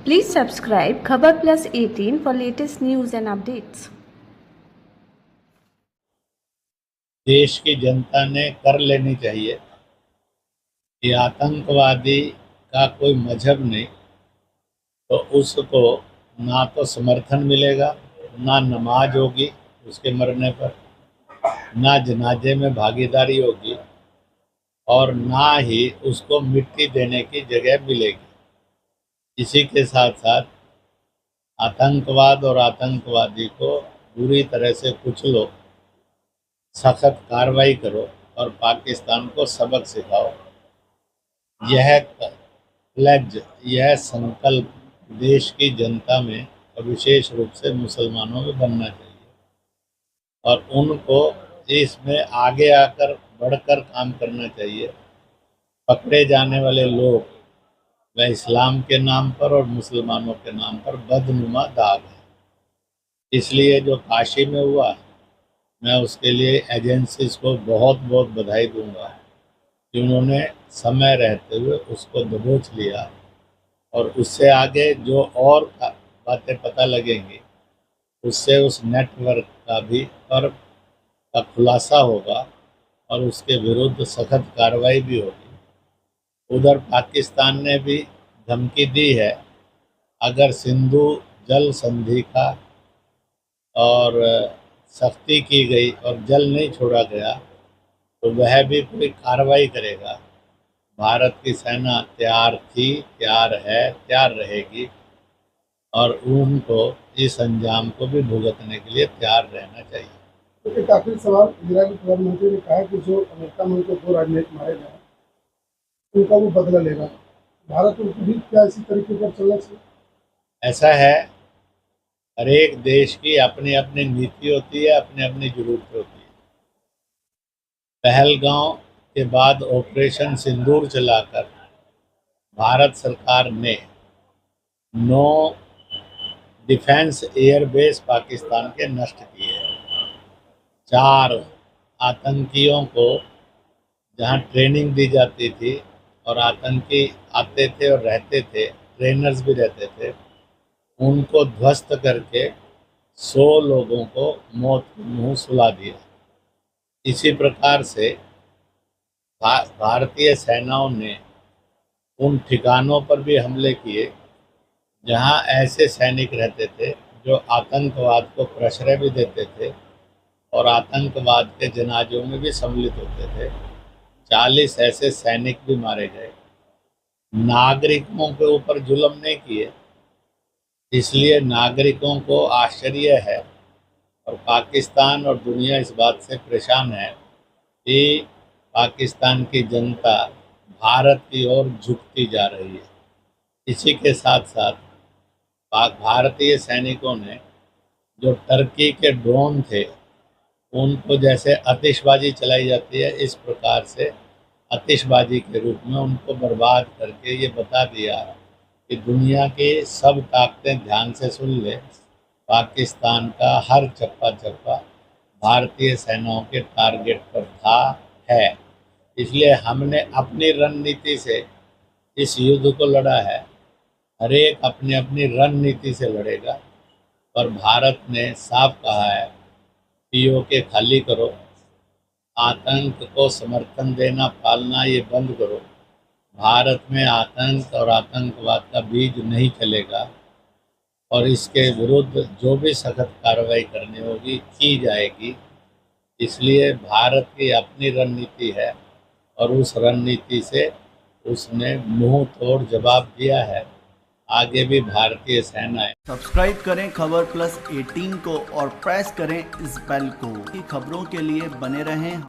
Please subscribe Khabar Plus 18 for latest news and updates. देश की जनता ने कर लेनी चाहिए कि आतंकवादी का कोई मजहब नहीं, तो उसको ना तो समर्थन मिलेगा, ना नमाज होगी उसके मरने पर, ना जनाजे में भागीदारी होगी और ना ही उसको मिट्टी देने की जगह मिलेगी। इसी के साथ साथ आतंकवाद और आतंकवादी को बुरी तरह से कुचलो, सख्त कार्रवाई करो और पाकिस्तान को सबक सिखाओ। यह प्लेज, यह संकल्प देश की जनता में और विशेष रूप से मुसलमानों में बनना चाहिए और उनको इसमें आगे आकर बढ़कर काम करना चाहिए। पकड़े जाने वाले लोग वह इस्लाम के नाम पर और मुसलमानों के नाम पर बदनुमा दाग है। इसलिए जो काशी में हुआ, मैं उसके लिए एजेंसीज को बहुत बहुत बधाई दूंगा कि उन्होंने समय रहते हुए उसको दबोच लिया और उससे आगे जो और बातें पता लगेंगी, उससे उस नेटवर्क का भी फर्क का खुलासा होगा और उसके विरुद्ध सख्त कार्रवाई भी होगी। उधर पाकिस्तान ने भी धमकी दी है, अगर सिंधु जल संधि का और सख्ती की गई और जल नहीं छोड़ा गया तो वह भी कोई कार्रवाई करेगा। भारत की सेना तैयार थी, तैयार है, तैयार रहेगी और उनको इस अंजाम को भी भुगतने के लिए तैयार रहना चाहिए। तो एक आखिरी सवाल, इजरायली प्रधानमंत्री ने कहा कि जो अमेरिका में उनको 2 राजनयिक मारे गए उनका वो बदला लेगा। भारत को भी क्या इसी तरीके पर चलना चाहिए? ऐसा है, हर एक देश की अपनी अपनी नीति होती है, अपनी अपनी जरूरत होती है। पहलगांव के बाद ऑपरेशन सिंदूर चलाकर भारत सरकार ने 9 डिफेंस एयरबेस पाकिस्तान के नष्ट किए हैं। 4 आतंकियों को जहां ट्रेनिंग दी जाती थी और आतंकी आते थे और रहते थे, ट्रेनर्स भी रहते थे, उनको ध्वस्त करके 100 लोगों को मौत के मुंह सुला दिया। इसी प्रकार से भारतीय सेनाओं ने उन ठिकानों पर भी हमले किए जहां ऐसे सैनिक रहते थे जो आतंकवाद को प्रश्रय भी देते थे और आतंकवाद के जनाजों में भी सम्मिलित होते थे। 40 ऐसे सैनिक भी मारे गए। नागरिकों के ऊपर जुल्म नहीं किए, इसलिए नागरिकों को आश्चर्य है और पाकिस्तान और दुनिया इस बात से परेशान है कि पाकिस्तान की जनता भारत की ओर झुकती जा रही है। इसी के साथ साथ भारतीय सैनिकों ने जो टर्की के ड्रोन थे उनको जैसे आतिशबाजी चलाई जाती है, इस प्रकार से आतिशबाजी के रूप में उनको बर्बाद करके ये बता दिया कि दुनिया की सब ताकतें ध्यान से सुन ले, पाकिस्तान का हर चप्पा चप्पा भारतीय सेनाओं के टारगेट पर था, है। इसलिए हमने अपनी रणनीति से इस युद्ध को लड़ा है। हर एक अपनी अपनी रणनीति से लड़ेगा, पर भारत ने साफ कहा है, पीओके खाली करो, आतंक को समर्थन देना पालना ये बंद करो। भारत में आतंक और आतंकवाद का बीज नहीं चलेगा और इसके विरुद्ध जो भी सख्त कार्रवाई करनी होगी की जाएगी। इसलिए भारत की अपनी रणनीति है और उस रणनीति से उसने मुंह तोड़ जवाब दिया है। आगे भी भारतीय सेनाएं सब्सक्राइब करें खबर प्लस 18 को और प्रेस करें इस बेल को, खबरों के लिए बने रहें।